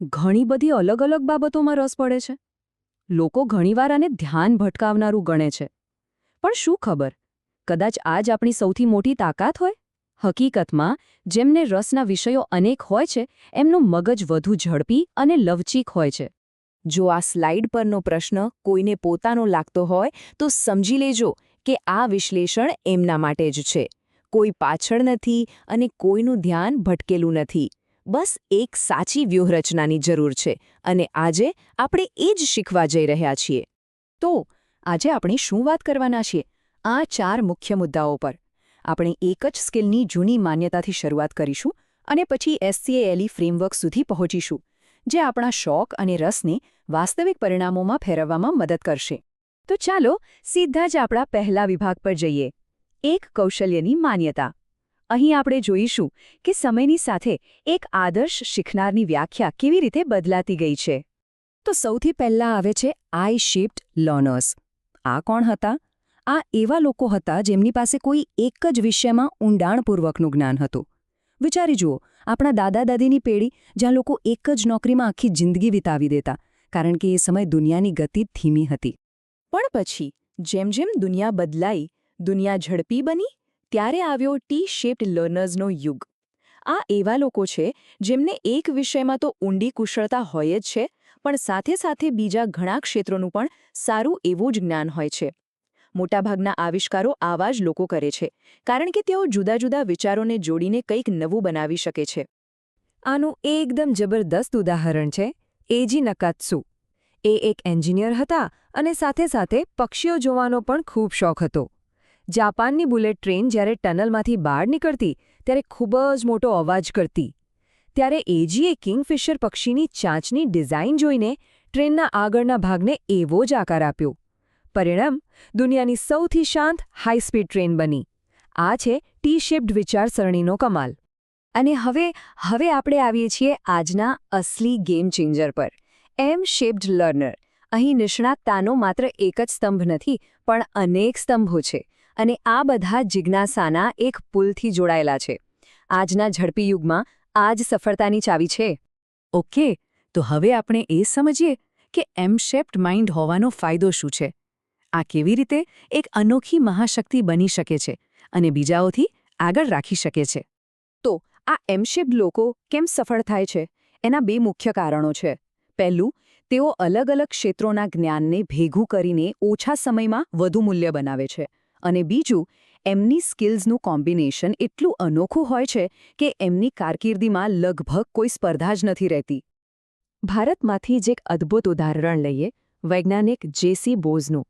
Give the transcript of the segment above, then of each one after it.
ઘણી બધી અલગ અલગ બાબતોમાં રસ પડે છે. લોકો ઘણીવાર આને ધ્યાન ભટકાવનારું ગણે છે. પણ શું ખબર, કદાચ આ જ આપણી સૌથી મોટી તાકાત હોય? હકીકતમાં, જેમને રસના વિષયો અનેક હોય છે, એમનું મગજ વધુ ઝડપી અને લવચીક હોય છે. જો આ સ્લાઇડ પરનો પ્રશ્ન કોઈને પોતાનો લાગતો હોય તો સમજી લેજો કે આ વિશ્લેષણ એમના માટે જ છે. કોઈ પાછળ નથી અને કોઈનું ધ્યાન ભટકેલું નથી. બસ એક સાચી વ્યૂહરચનાની જરૂર છે અને આજે આપણે એ જ શીખવા જઈ રહ્યા છીએ. તો આજે આપણે શું વાત કરવાના છીએ? આ 4 મુખ્ય મુદ્દાઓ પર. આપણે એક જ સ્કિલની જૂની માન્યતાથી શરૂઆત કરીશું અને પછી SCALE ફ્રેમવર્ક સુધી પહોંચીશું, જે આપણા શોખ અને રસને વાસ્તવિક પરિણામોમાં ફેરવવામાં મદદ કરશે. તો ચાલો સીધા જ આપણા પહેલા વિભાગ પર જઈએ. એક કૌશલ્યની માન્યતા. અહીં આપણે જોઈશું કે સમયની સાથે એક આદર્શ શીખનારની વ્યાખ્યા કેવી રીતે બદલાતી ગઈ છે. તો સૌથી પહેલાં આવે છે આઈ-શેપ્ડ લર્નર્સ. આ કોણ હતા? આ એવા લોકો હતા જેમની પાસે કોઈ એક જ વિષયમાં ઊંડાણપૂર્વકનું જ્ઞાન હતું. વિચારી જુઓ, આપણા દાદા-દાદીની પેઢી, જ્યાં લોકો એક જ નોકરીમાં આખી જિંદગી વિતાવી દેતા, કારણ કે એ સમય દુનિયાની ગતિ ધીમી હતી. પણ પછી જેમ જેમ દુનિયા બદલાઈ, દુનિયા ઝડપી બની, ત્યારે આવ્યો ટી-શેપ્ડ લર્નર્સનો યુગ. આ એવા લોકો છે જેમને એક વિષયમાં તો ઊંડી કુશળતા હોય જ છે, પણ સાથે સાથે બીજા ઘણા ક્ષેત્રોનું પણ સારું એવું જ જ્ઞાન હોય છે. મોટાભાગના આવિષ્કારો આવા જ લોકો કરે છે, કારણ કે તેઓ જુદા જુદા વિચારોને જોડીને કંઈક નવું બનાવી શકે છે. આનું એકદમ જબરદસ્ત ઉદાહરણ છે એજી નકાત્સુ. એ એક એન્જિનિયર હતા અને સાથે સાથે પક્ષીઓ જોવાનો પણ ખૂબ શોખ હતો. જાપાનની બુલેટ ટ્રેન જ્યારે ટનલમાંથી બહાર નીકળતી ત્યારે ખૂબ જ મોટો અવાજ કરતી. ત્યારે એજીએ કિંગફિશર પક્ષીની ચાંચની ડિઝાઇન જોઈને ટ્રેનના આગળના ભાગને એવો જ આકાર આપ્યો. પરિણામ, દુનિયાની સૌથી શાંત હાઈ-સ્પીડ ટ્રેન બની. આ છે ટી-શેપ્ડ વિચારસરણીનો કમાલ. અને હવે આપણે આવીએ છીએ આજના અસલી ગેમ ચેન્જર પર, એમ-શેપ્ડ લર્નર. અહીં નિષ્ણાતતાનો માત્ર એક જ સ્તંભ નથી, પણ અનેક સ્તંભો છે. અને આ બધા જિજ્ઞાસાના એક પુલથી જોડાયેલા છે. આજના ઝડપી યુગમાં આ જ સફળતાની ચાવી છે. ઓકે, તો હવે આપણે એ સમજીએ કે એમ-શેપ્ડ માઇન્ડ હોવાનો ફાયદો શું છે. આ કેવી રીતે એક અનોખી મહાશક્તિ બની શકે છે અને બીજાઓથી આગળ રાખી શકે છે. તો આ એમ-શેપ્ડ લોકો કેમ સફળ થાય છે? એના 2 મુખ્ય કારણો છે. પહેલું, તેઓ અલગ અલગ ક્ષેત્રોના જ્ઞાનને ભેગું કરીને ઓછા સમયમાં વધુ મૂલ્ય બનાવે છે. અને બીજું, એમની સ્કિલ્સનું કોમ્બિનેશન એટલું અનોખું હોય છે કે એમની કારકિર્દીમાં લગભગ કોઈ સ્પર્ધા જ નથી રહેતી. ભારતમાંથી જ એક અદ્ભુત ઉદાહરણ લઈએ, વૈજ્ઞાનિક જે.સી. બોઝનું.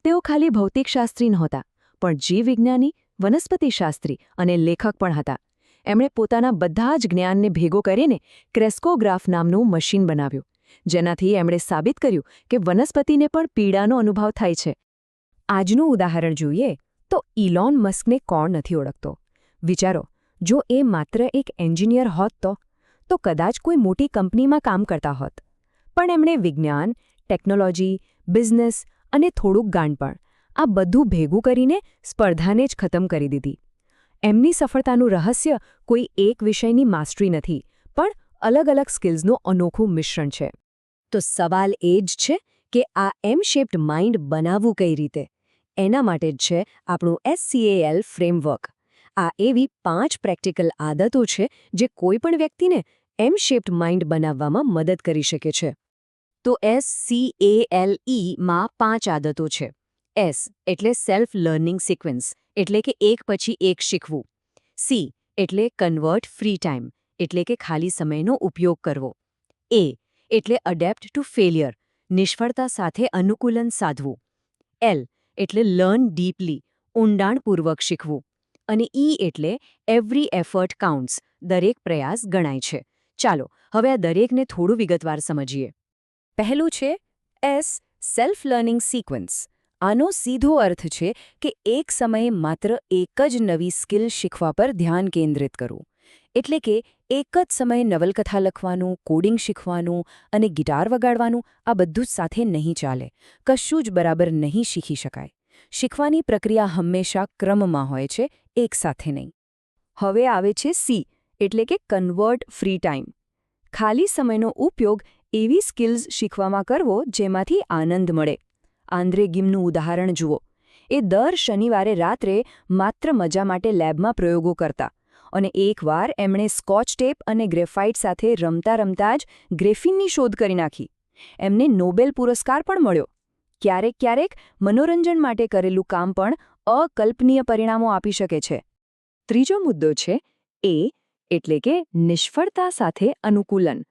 તેઓ ખાલી ભૌતિકશાસ્ત્રી નહોતા, પણ જીવવિજ્ઞાની, વનસ્પતિશાસ્ત્રી અને લેખક પણ હતા. એમણે પોતાના બધા જ જ્ઞાનને ભેગો કરીને ક્રેસ્કોગ્રાફ નામનું મશીન બનાવ્યું, જેનાથી એમણે સાબિત કર્યું કે વનસ્પતિને પણ પીડાનો અનુભવ થાય છે. આજનું ઉદાહરણ જોઈએ તો ઇલોન મસ્કને કોણ નથી ઓળખતો? વિચારો, જો એ માત્ર એક એન્જિનિયર હોત તો કદાચ કોઈ મોટી કંપનીમાં કામ કરતા હોત. પણ એમણે વિજ્ઞાન, ટેકનોલોજી, બિઝનેસ અને થોડુંક ગાંડપણ, આ બધું ભેગું કરીને સ્પર્ધાને જ ખતમ કરી દીધી. એમની સફળતાનું રહસ્ય કોઈ એક વિષયની માસ્ટરી નથી, પણ અલગ અલગ સ્કિલ્સનું અનોખું મિશ્રણ છે. તો સવાલ એ જ છે કે આ એમ-શેપ્ડ માઇન્ડ બનાવવું કઈ રીતે? એના માટે જ છે આપણું SCAL ફ્રેમવર્ક. આ એવી 5 પ્રેક્ટિકલ આદતો છે જે કોઈપણ વ્યક્તિને એમ-શેપ્ડ માઇન્ડ બનાવવામાં મદદ કરી શકે છે. તો SCALE-માં 5 આદતો છે. S એટલે સેલ્ફ લર્નિંગ સિક્વન્સ, એટલે કે એક પછી એક શીખવું. C એટલે કન્વર્ટ ફ્રી ટાઈમ, એટલે કે ખાલી સમયનો ઉપયોગ કરવો. A એટલે અડેપ્ટ ટુ ફેલિયર, નિષ્ફળતા સાથે અનુકૂલન સાધવું. L એટલે લર્ન ડીપલી, ઊંડાણપૂર્વક શીખવું. અને E એટલે એવરી એફર્ટ કાઉન્ટ્સ, દરેક પ્રયાસ ગણાય છે. ચાલો હવે આ દરેકને થોડું વિગતવાર સમજીએ. પહેલું છે S સેલ્ફ લર્નિંગ સિક્વન્સ. આનો સીધો અર્થ છે કે એક સમયે માત્ર એક જ નવી સ્કિલ શીખવા પર ધ્યાન કેન્દ્રિત કરવું. એટલે કે એક જ સમયે નવલકથા લખવાનું, કોડિંગ શીખવાનું અને ગિટાર વગાડવાનું, આ બધું જ સાથે નહીં ચાલે. કશું જ બરાબર નહીં શીખી શકાય. શીખવાની પ્રક્રિયા હંમેશા ક્રમમાં હોય છે, એક સાથે નહીં. હવે આવે છે C એટલે કે કન્વર્ટ ફ્રી ટાઈમ. ખાલી સમયનો ઉપયોગ એવી સ્કિલ્સ શીખવામાં કરવો જેમાંથી આનંદ મળે. આંદ્રે ગિમનું ઉદાહરણ જુઓ. એ દર શનિવારે રાત્રે માત્ર મજા માટે લેબમાં પ્રયોગો કરતા અને એકવાર એમણે સ્કોચ ટેપ અને ગ્રેફાઇટ સાથે રમતા રમતા જ ગ્રેફિનની શોધ કરી નાખી. એમને નોબેલ પુરસ્કાર પણ મળ્યો. ક્યારેક ક્યારેક મનોરંજન માટે કરેલું કામ પણ અકલ્પનીય પરિણામો આપી શકે છે. ત્રીજો મુદ્દો છે એ એટલે કે નિષ્ફળતા સાથે અનુકૂલન.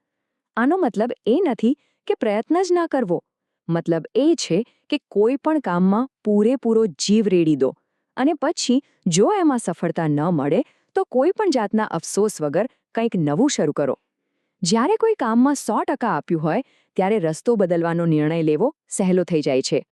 આનો મતલબ એ નથી કે પ્રયત્ન જ ના કરવો. મતલબ એ છે કે કોઈ પણ કામમાં પૂરેપૂરો જીવ રેડી દો અને પછી જો એમાં સફળતા ન મળે તો કોઈ પણ જાતના અફસોસ વગર કંઈક નવું શરૂ કરો. જ્યારે કોઈ કામમાં 100% આપ્યું હોય ત્યારે રસ્તો બદલવાનો નિર્ણય લેવો સહેલો થઈ જાય છે.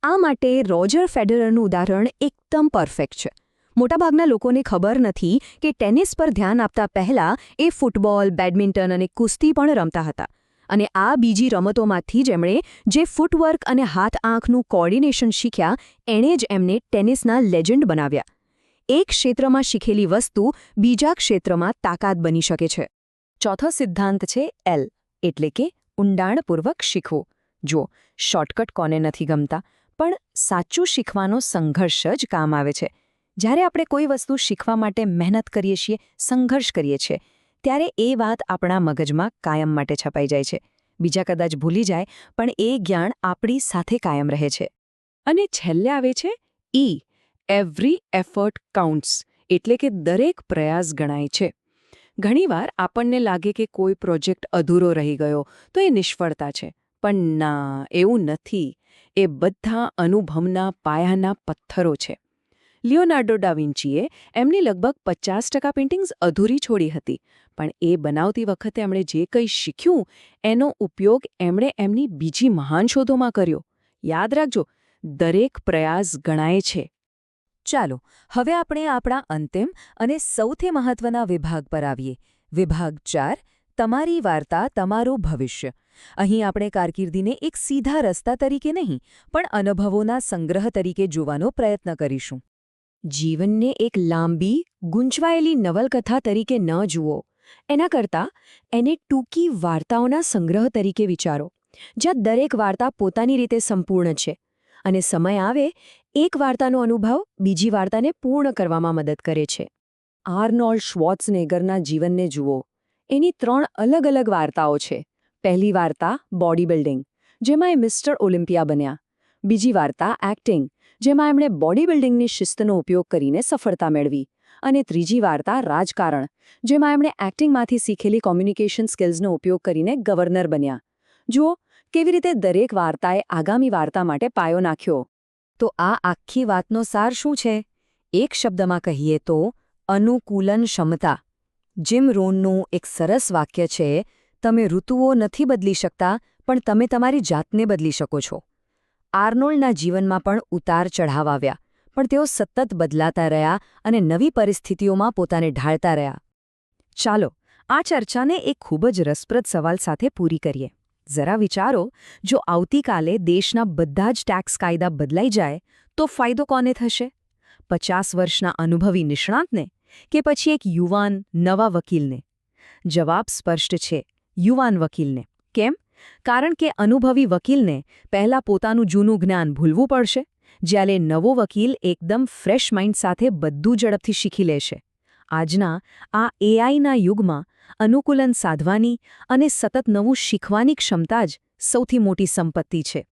આ માટે રોજર ફેડરરનું ઉદાહરણ એકદમ પરફેક્ટ છે. મોટાભાગના લોકોને ખબર નથી કે ટેનિસ પર ધ્યાન આપતા પહેલા એ ફૂટબોલ, બેડમિન્ટન અને કુસ્તી પણ રમતા હતા. અને આ બીજી રમતોમાંથી જ એમણે જે ફૂટવર્ક અને હાથ-આંખનું કોર્ડિનેશન શીખ્યા એણે જ એમને ટેનિસના લેજન્ડ બનાવ્યા. એક ક્ષેત્રમાં શીખેલી વસ્તુ બીજા ક્ષેત્રમાં તાકાત બની શકે છે. ચોથો સિદ્ધાંત છે એલ એટલે કે ઊંડાણપૂર્વક શીખવું. જો શોર્ટકટ કોને નથી ગમતા, પણ સાચું શીખવાનો સંઘર્ષ જ કામ આવે છે. જ્યારે આપણે કોઈ વસ્તુ શીખવા માટે મહેનત કરીએ છીએ, સંઘર્ષ કરીએ છીએ, ત્યારે એ વાત આપણા મગજમાં કાયમ માટે છપાઈ જાય છે. બીજા કદાચ ભૂલી જાય, પણ એ જ્ઞાન આપણી સાથે કાયમ રહે છે. અને છેલ્લે આવે છે ઈ એવરી એફર્ટ કાઉન્ટ્સ એટલે કે દરેક પ્રયાસ ગણાય છે. ઘણીવાર આપણને લાગે કે કોઈ પ્રોજેક્ટ અધૂરો રહી ગયો તો એ નિષ્ફળતા છે. પણ ના, એવું નથી. એ બધા અનુભવના પાયાના પથ્થરો છે. લિયોનાર્ડો ડા વિન્ચીએ એમની લગભગ 50% પેઇન્ટિંગ્સ અધૂરી છોડી હતી, પણ એ બનાવતી વખતે એમણે જે કંઈ શીખ્યું એનો ઉપયોગ એમણે એમની બીજી મહાન શોધોમાં કર્યો. યાદ રાખજો, દરેક પ્રયાસ ગણાય છે. ચાલો, હવે આપણે આપણા અંતિમ અને સૌથી મહત્વના વિભાગ પર આવીએ. વિભાગ 4, તમારી વાર્તા, તમારું ભવિષ્ય. અહીં આપણે કારકિર્દીને એક સીધા રસ્તા તરીકે નહીં, પણ અનુભવોના સંગ્રહ તરીકે જોવાનો પ્રયત્ન કરીશું. જીવનને એક લાંબી, ગૂંચવાયેલી નવલકથા તરીકે ન જુઓ. એના કરતાં એને ટૂંકી વાર્તાઓના સંગ્રહ તરીકે વિચારો, જ્યાં દરેક વાર્તા પોતાની રીતે સંપૂર્ણ છે અને સમય આવે એક વાર્તાનો અનુભવ બીજી વાર્તાને પૂર્ણ કરવામાં મદદ કરે છે. આર્નોલ્ડ શ્વોર્ત્ઝનેગરના જીવનને જુઓ. એની 3 અલગ અલગ વાર્તાઓ છે. પહેલી વાર્તા બોડી બિલ્ડિંગ, જેમાં એ મિસ્ટર ઓલિમ્પિયા બન્યા. બીજી વાર્તા એક્ટિંગ, જેમાં એમણે બોડી બિલ્ડિંગની શિસ્તનો ઉપયોગ કરીને સફળતા મેળવી. અને ત્રીજી વાર્તા રાજકારણ, જેમાં એમણે એક્ટિંગમાંથી શીખેલી કોમ્યુનિકેશન સ્કિલ્સનો ઉપયોગ કરીને ગવર્નર બન્યા. જુઓ કેવી રીતે દરેક વાર્તાએ આગામી વાર્તા માટે પાયો નાખ્યો. તો આ આખી વાતનો સાર શું છે? એક શબ્દમાં કહીએ તો અનુકૂલન ક્ષમતા. જીમ રોનનું એક સરસ વાક્ય છે, તમે ઋતુઓ નથી બદલી શકતા, પણ તમે તમારી જાતને બદલી શકો છો. આર્નોલ્ડના જીવનમાં પણ ઉતાર ચઢાવ આવ્યા, પણ તેઓ સતત બદલાતા રહ્યા અને નવી પરિસ્થિતિઓમાં પોતાને ઢાળતા રહ્યા. ચાલો, આ ચર્ચાને એક ખૂબ જ રસપ્રદ સવાલ સાથે પૂરી કરીએ. જરા વિચારો, જો આવતીકાલે દેશના બધા જ ટેક્સ કાયદા બદલાઈ જાય તો ફાયદો કોને થશે? 50 વર્ષના અનુભવી નિષ્ણાતને કે પછી એક યુવાન નવા વકીલને? જવાબ સ્પષ્ટ છે, યુવાન વકીલને. કેમ? કારણ કે અનુભવી વકીલને પહેલાં પોતાનું જૂનું જ્ઞાન ભૂલવું પડશે, જ્યારે નવો વકીલ એકદમ ફ્રેશ માઇન્ડ સાથે બધું ઝડપથી શીખી લેશે. આજના આ એઆઈના યુગમાં અનુકૂલન સાધવાની અને સતત નવું શીખવાની ક્ષમતા જ સૌથી મોટી સંપત્તિ છે.